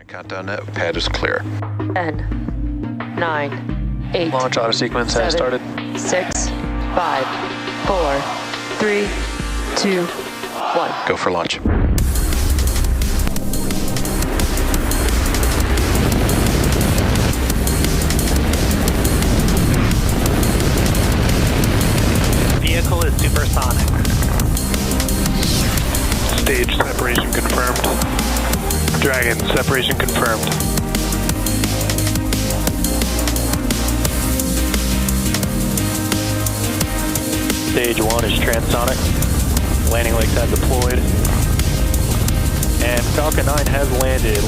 Countdown net pad is clear. 10, 9, 8. Launch auto sequence has started. 6, 5, 4, 3, 2, 1. Go for launch. Vehicle is supersonic. Stage separation confirmed. Dragon, separation confirmed. Stage 1 is transonic. Landing legs have deployed. And Falcon 9 has landed.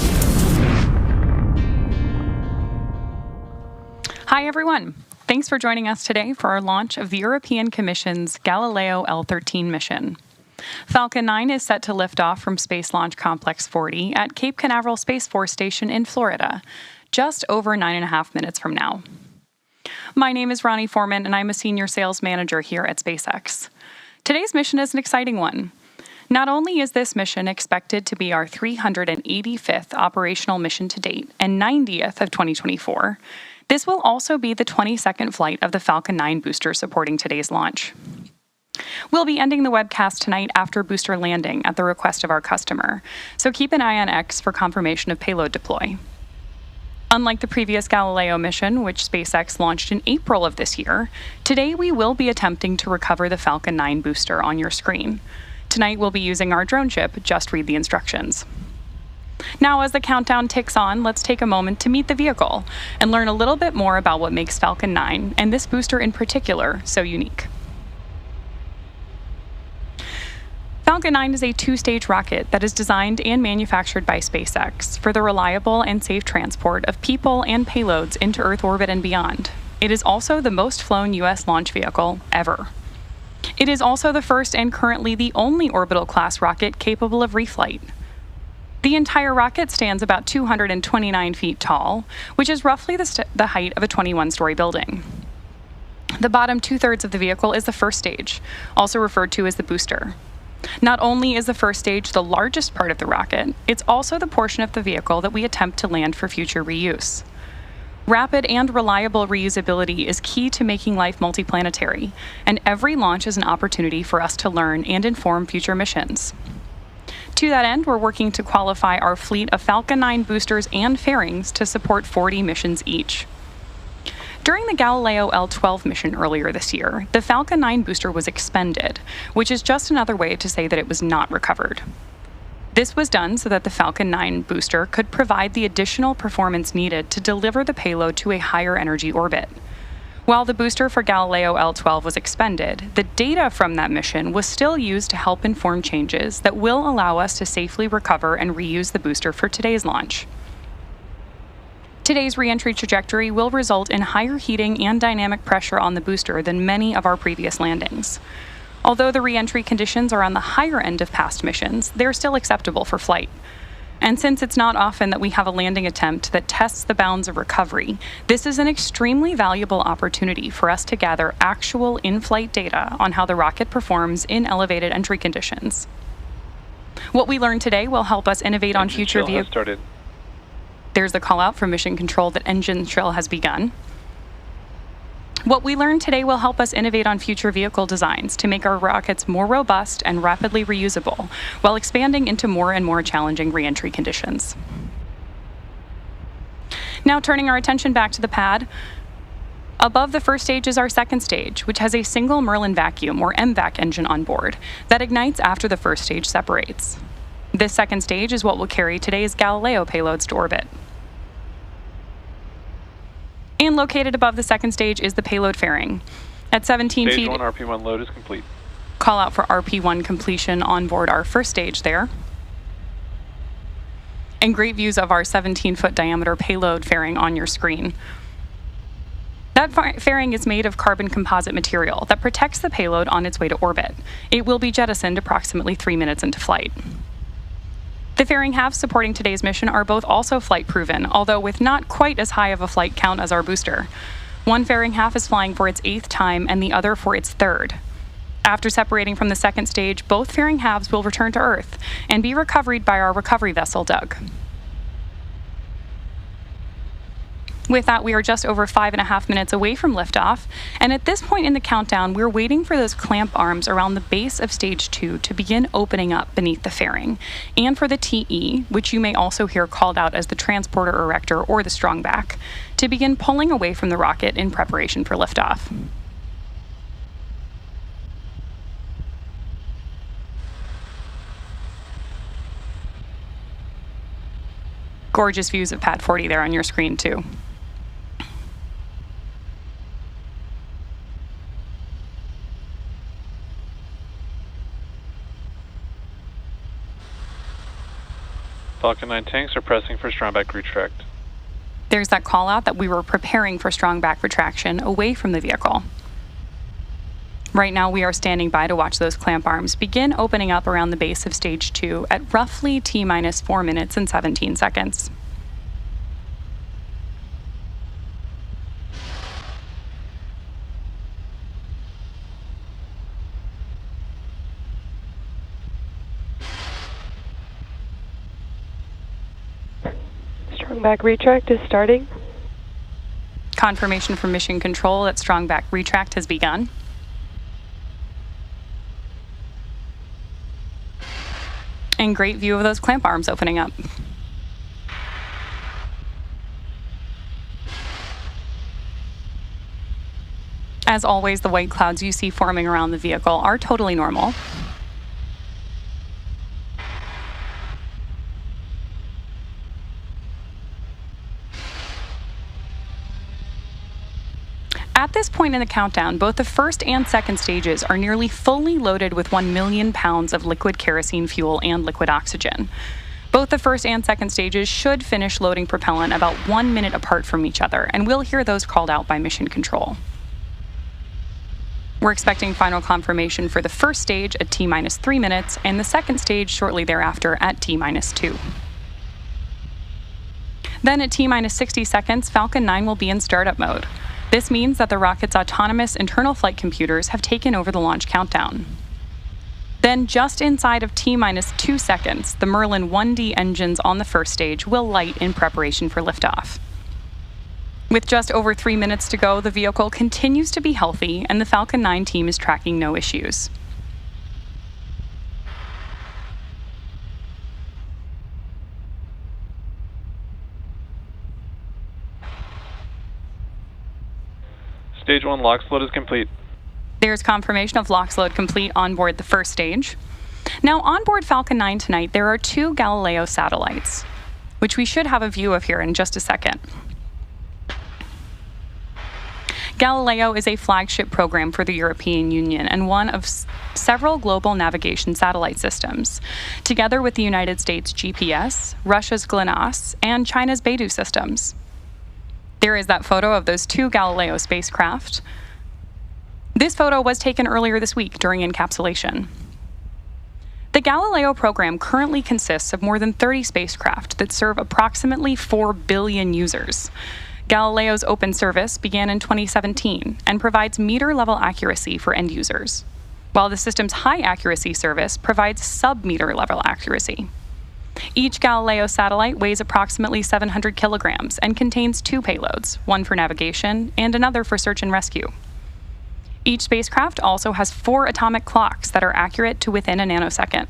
Hi everyone. Thanks for joining us today for our launch of the European Commission's Galileo L13 mission. Falcon 9 is set to lift off from Space Launch Complex 40 at Cape Canaveral Space Force Station in Florida, just over 9.5 minutes from now. My name is Ronnie Foreman, and I'm a Senior Sales Manager here at SpaceX. Today's mission is an exciting one. Not only is this mission expected to be our 385th operational mission to date and 90th of 2024, this will also be the 22nd flight of the Falcon 9 booster supporting today's launch. We'll be ending the webcast tonight after booster landing at the request of our customer, so keep an eye on X for confirmation of payload deploy. Unlike the previous Galileo mission, which SpaceX launched in April of this year, today we will be attempting to recover the Falcon 9 booster on your screen. Tonight we'll be using our drone ship. Just read the instructions. Now, as the countdown ticks on, let's take a moment to meet the vehicle and learn a little bit more about what makes Falcon 9, and this booster in particular, so unique. Falcon 9 is a two-stage rocket that is designed and manufactured by SpaceX for the reliable and safe transport of people and payloads into Earth orbit and beyond. It is also the most flown U.S. launch vehicle ever. It is also the first and currently the only orbital-class rocket capable of reflight. The entire rocket stands about 229 feet tall, which is roughly the height of a 21-story building. The bottom two-thirds of the vehicle is the first stage, also referred to as the booster. Not only is the first stage the largest part of the rocket, it's also the portion of the vehicle that we attempt to land for future reuse. Rapid and reliable reusability is key to making life multiplanetary, and every launch is an opportunity for us to learn and inform future missions. To that end, we're working to qualify our fleet of Falcon 9 boosters and fairings to support 40 missions each. During the Galileo L12 mission earlier this year, the Falcon 9 booster was expended, which is just another way to say that it was not recovered. This was done so that the Falcon 9 booster could provide the additional performance needed to deliver the payload to a higher energy orbit. While the booster for Galileo L12 was expended, the data from that mission was still used to help inform changes that will allow us to safely recover and reuse the booster for today's launch. Today's re-entry trajectory will result in higher heating and dynamic pressure on the booster than many of our previous landings. Although the re-entry conditions are on the higher end of past missions, they're still acceptable for flight. And since it's not often that we have a landing attempt that tests the bounds of recovery, this is an extremely valuable opportunity for us to gather actual in-flight data on how the rocket performs in elevated entry conditions. What we learn today will help us innovate on future vehicles. There's the call out from Mission Control that engine chill has begun. What we learned today will help us innovate on future vehicle designs to make our rockets more robust and rapidly reusable, while expanding into more and more challenging re-entry conditions. Now turning our attention back to the pad, above the first stage is our second stage, which has a single Merlin vacuum or MVAC engine on board that ignites after the first stage separates. This second stage is what will carry today's Galileo payloads to orbit. And located above the second stage is the payload fairing. At 17 feet... Stage 1 RP1 load is complete. Call out for RP1 completion on board our first stage there. And great views of our 17-foot diameter payload fairing on your screen. That fairing is made of carbon composite material that protects the payload on its way to orbit. It will be jettisoned approximately 3 minutes into flight. The fairing halves supporting today's mission are both also flight-proven, although with not quite as high of a flight count as our booster. One fairing half is flying for its 8th time and the other for its 3rd. After separating from the second stage, both fairing halves will return to Earth and be recovered by our recovery vessel, Doug. With that, we are just over 5.5 minutes away from liftoff, and at this point in the countdown, we're waiting for those clamp arms around the base of Stage 2 to begin opening up beneath the fairing, and for the TE, which you may also hear called out as the transporter erector or the strongback, to begin pulling away from the rocket in preparation for liftoff. Gorgeous views of Pad 40 there on your screen, too. Falcon 9 tanks are pressing for strongback retract. There's that call out that we were preparing for strongback retraction away from the vehicle. Right now, we are standing by to watch those clamp arms begin opening up around the base of Stage 2 at roughly T-minus 4 minutes and 17 seconds. Strongback retract is starting. Confirmation from Mission Control that strongback retract has begun. And great view of those clamp arms opening up. As always, the white clouds you see forming around the vehicle are totally normal. At this point in the countdown, both the first and second stages are nearly fully loaded with 1 million pounds of liquid kerosene fuel and liquid oxygen. Both the first and second stages should finish loading propellant about 1 minute apart from each other, and we'll hear those called out by Mission Control. We're expecting final confirmation for the first stage at T-minus 3 minutes, and the second stage shortly thereafter at T-minus 2. Then at T-minus 60 seconds, Falcon 9 will be in startup mode. This means that the rocket's autonomous internal flight computers have taken over the launch countdown. Then, just inside of T-minus 2 seconds, the Merlin 1D engines on the first stage will light in preparation for liftoff. With just over 3 minutes to go, the vehicle continues to be healthy, and the Falcon 9 team is tracking no issues. Stage 1 LOX load is complete. There's confirmation of LOX load complete on board the first stage. Now, on board Falcon 9 tonight, there are 2 Galileo satellites, which we should have a view of here in just a second. Galileo is a flagship program for the European Union and one of several global navigation satellite systems, together with the United States' GPS, Russia's GLONASS, and China's Beidou systems. There is that photo of those 2 Galileo spacecraft. This photo was taken earlier this week during encapsulation. The Galileo program currently consists of more than 30 spacecraft that serve approximately 4 billion users. Galileo's open service began in 2017 and provides meter-level accuracy for end users, while the system's high-accuracy service provides sub-meter level accuracy. Each Galileo satellite weighs approximately 700 kilograms and contains 2 payloads, one for navigation and another for search and rescue. Each spacecraft also has 4 atomic clocks that are accurate to within a nanosecond.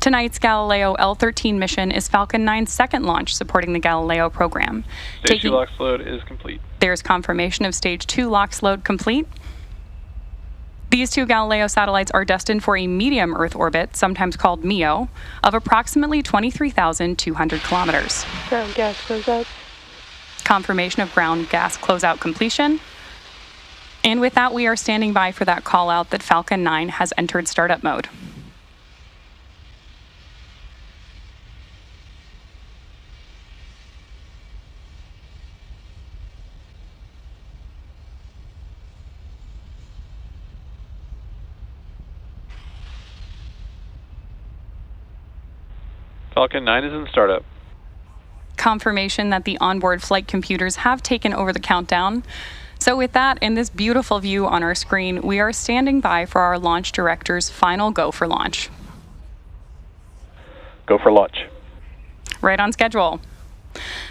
Tonight's Galileo L13 mission is Falcon 9's second launch supporting the Galileo program. Stage 2 LOX load is complete. There's confirmation of Stage 2 LOX load complete. These 2 Galileo satellites are destined for a medium Earth orbit, sometimes called MEO, of approximately 23,200 kilometers. Ground gas closeout. Confirmation of ground gas closeout completion. And with that, we are standing by for that call out that Falcon 9 has entered startup mode. Falcon 9 is in startup. Confirmation that the onboard flight computers have taken over the countdown. So with that and this beautiful view on our screen, we are standing by for our launch director's final go for launch. Go for launch. Right on schedule.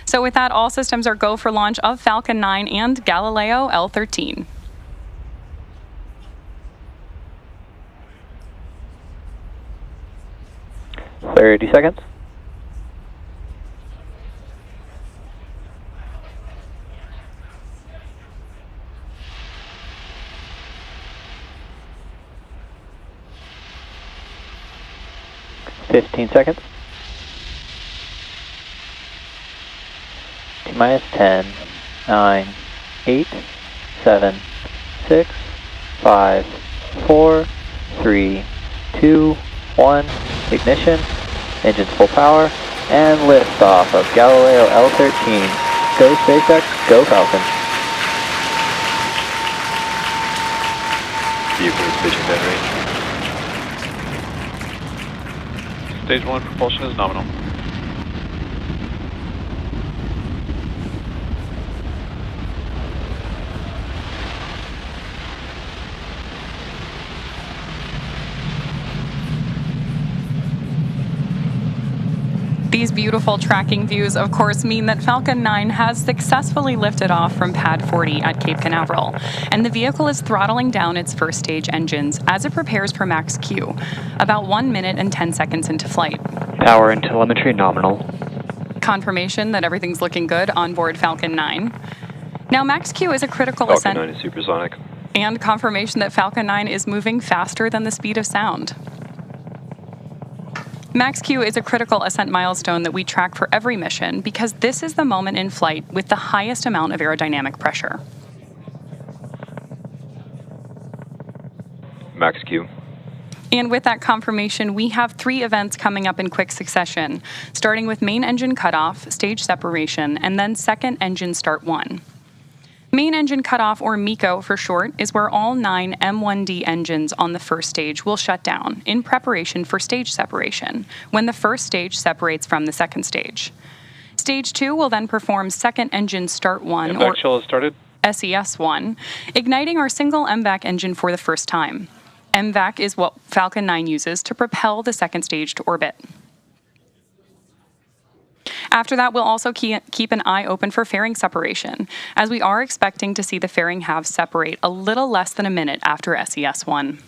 So with that, all systems are go for launch of Falcon 9 and Galileo L13. 30 seconds. -10, 9, 8, 7, 6, 5, 4, 3, 2, 1, ignition, engines full power, and liftoff of Galileo L13. Go SpaceX, go Falcon. Vehicle is pitching down range. Stage 1 propulsion is nominal. These beautiful tracking views, of course, mean that Falcon 9 has successfully lifted off from Pad 40 at Cape Canaveral, and the vehicle is throttling down its first stage engines as it prepares for max Q, about 1 minute and 10 seconds into flight. Power and telemetry nominal. Confirmation that everything's looking good on board Falcon 9. Now, max Q is a critical Falcon ascent. 9 is supersonic. And confirmation that Falcon 9 is moving faster than the speed of sound. Max Q is a critical ascent milestone that we track for every mission because this is the moment in flight with the highest amount of aerodynamic pressure. Max Q. And with that confirmation, we have 3 events coming up in quick succession, starting with main engine cutoff, stage separation, and then second engine start 1. Main engine cutoff, or MECO for short, is where all 9 M1D engines on the first stage will shut down in preparation for stage separation, when the first stage separates from the second stage. Stage 2 will then perform second engine start 1, or MVAC shell has started. SES-1, igniting our single MVAC engine for the first time. MVAC is what Falcon 9 uses to propel the second stage to orbit. After that, we'll also keep an eye open for fairing separation, as we are expecting to see the fairing halves separate a little less than a minute after SES-1.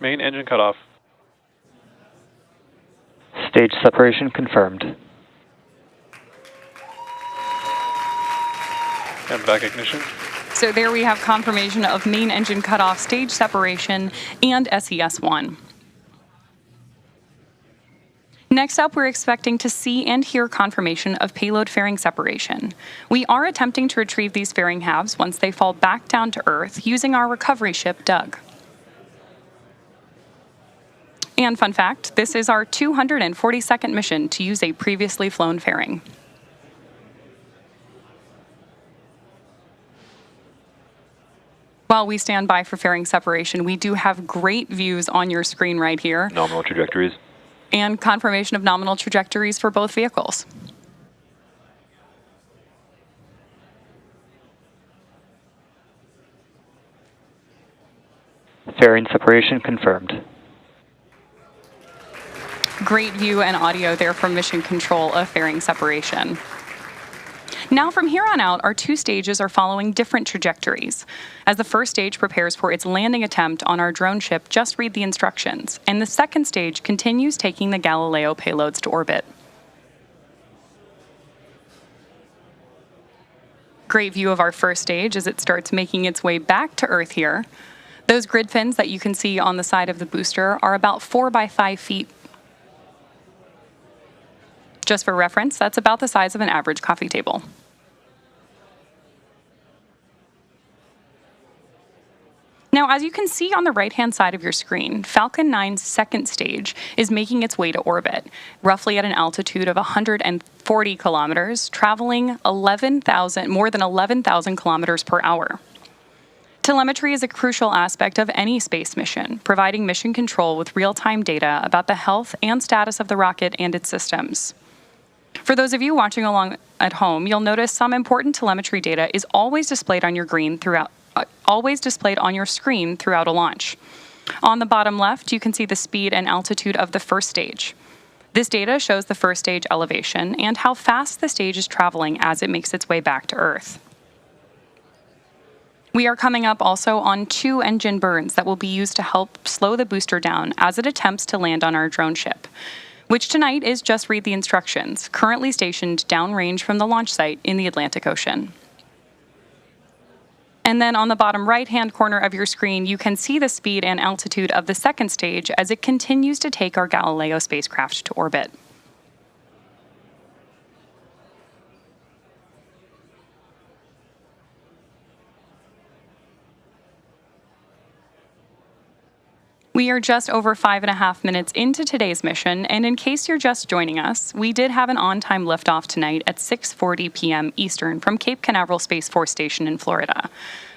Main engine cutoff. Stage separation confirmed. MVAC ignition. So there we have confirmation of main engine cutoff, stage separation, and SES-1. Next up, we're expecting to see and hear confirmation of payload fairing separation. We are attempting to retrieve these fairing halves once they fall back down to Earth using our recovery ship, Doug. And fun fact, this is our 242nd mission to use a previously flown fairing. While we stand by for fairing separation, we do have great views on your screen right here. Nominal trajectories. And confirmation of nominal trajectories for both vehicles. Fairing separation confirmed. Great view and audio there from mission control of fairing separation. Now from here on out, our 2 stages are following different trajectories. As the first stage prepares for its landing attempt on our drone ship, just read the instructions, and the second stage continues taking the Galileo payloads to orbit. Great view of our first stage as it starts making its way back to Earth here. Those grid fins that you can see on the side of the booster are about 4 by 5 feet. Just for reference, that's about the size of an average coffee table. Now, as you can see on the right-hand side of your screen, Falcon 9's second stage is making its way to orbit, roughly at an altitude of 140 kilometers, traveling more than 11,000 kilometers per hour. Telemetry is a crucial aspect of any space mission, providing mission control with real-time data about the health and status of the rocket and its systems. For those of you watching along at home, you'll notice some important telemetry data is always displayed on your screen throughout a launch. On the bottom left, you can see the speed and altitude of the first stage. This data shows the first stage elevation and how fast the stage is traveling as it makes its way back to Earth. We are coming up also on 2 engine burns that will be used to help slow the booster down as it attempts to land on our drone ship, which tonight is Just Read the Instructions, currently stationed downrange from the launch site in the Atlantic Ocean. And then on the bottom right-hand corner of your screen, you can see the speed and altitude of the second stage as it continues to take our Galileo spacecraft to orbit. We are just over 5.5 minutes into today's mission, and in case you're just joining us, we did have an on-time liftoff tonight at 6:40 p.m. Eastern from Cape Canaveral Space Force Station in Florida,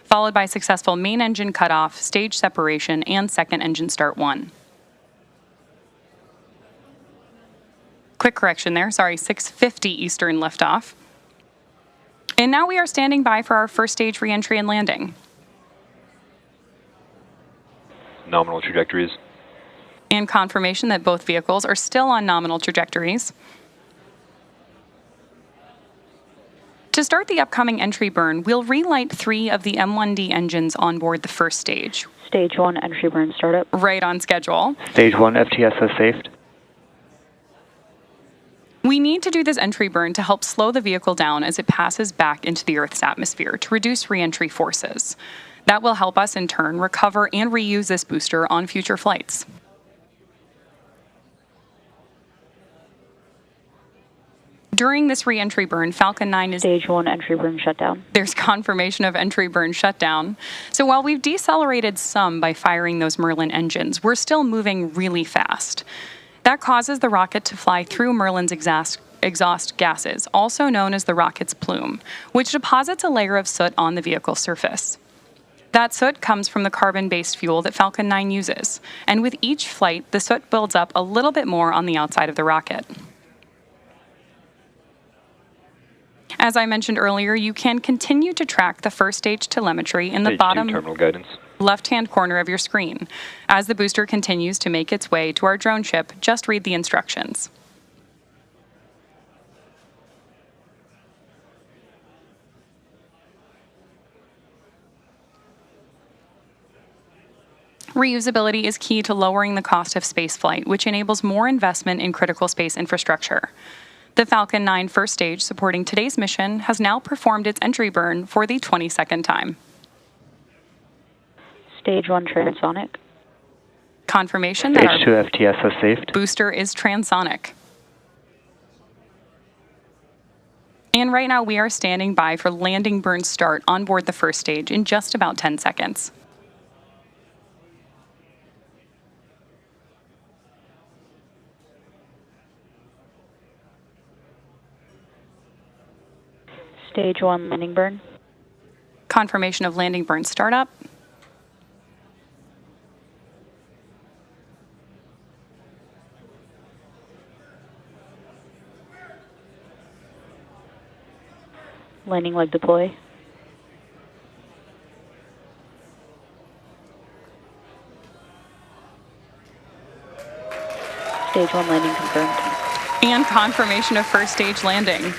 followed by successful main engine cutoff, stage separation, and second engine start 1. Quick correction there, 6:50 Eastern liftoff. And now we are standing by for our first stage reentry and landing. Nominal trajectories. And confirmation that both vehicles are still on nominal trajectories. To start the upcoming entry burn, we'll relight 3 of the M1D engines on board the first stage. Stage 1 entry burn startup. Right on schedule. Stage 1 FTSS safed. We need to do this entry burn to help slow the vehicle down as it passes back into the Earth's atmosphere to reduce reentry forces. That will help us, in turn, recover and reuse this booster on future flights. During this re-entry burn, Falcon 9 is... Stage 1 entry burn shutdown. There's confirmation of entry burn shutdown. So while we've decelerated some by firing those Merlin engines, we're still moving really fast. That causes the rocket to fly through Merlin's exhaust gases, also known as the rocket's plume, which deposits a layer of soot on the vehicle's surface. That soot comes from the carbon-based fuel that Falcon 9 uses, and with each flight, the soot builds up a little bit more on the outside of the rocket. As I mentioned earlier, you can continue to track the first stage telemetry in the Stage 2 bottom terminal guidance. left-hand corner of your screen. As the booster continues to make its way to our drone ship, just read the instructions. Reusability is key to lowering the cost of spaceflight, which enables more investment in critical space infrastructure. The Falcon 9 first stage supporting today's mission has now performed its entry burn for the 22nd time. Stage 1 transonic. Confirmation that Stage 2 FTSS safed. booster is transonic. And right now we are standing by for landing burn start on board the first stage in just about 10 seconds. Stage 1 landing burn. Confirmation of landing burn startup. Landing leg deploy. Stage 1 landing confirmed. And confirmation of first stage landing.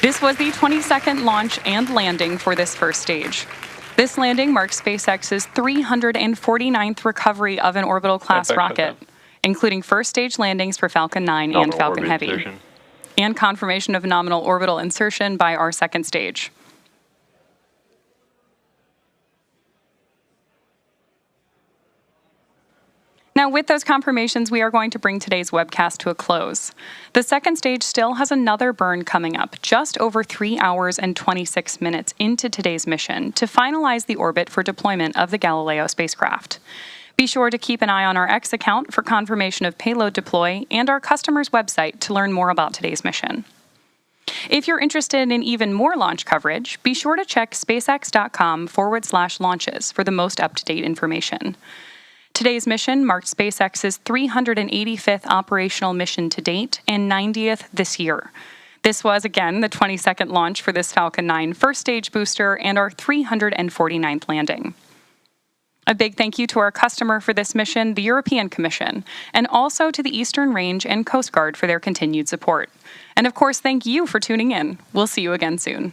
This was the 22nd launch and landing for this first stage. This landing marks SpaceX's 349th recovery of an orbital class rocket, including first stage landings for Falcon 9 and Falcon Heavy, Insertion. and confirmation of nominal orbital insertion by our second stage. Now, with those confirmations, we are going to bring today's webcast to a close. The second stage still has another burn coming up, just over 3 hours and 26 minutes into today's mission to finalize the orbit for deployment of the Galileo spacecraft. Be sure to keep an eye on our X account for confirmation of payload deploy and our customer's website to learn more about today's mission. If you're interested in even more launch coverage, be sure to check spacex.com/launches for the most up-to-date information. Today's mission marked SpaceX's 385th operational mission to date and 90th this year. This was, again, the 22nd launch for this Falcon 9 first stage booster and our 349th landing. A big thank you to our customer for this mission, the European Commission, and also to the Eastern Range and Coast Guard for their continued support. And of course, thank you for tuning in. We'll see you again soon.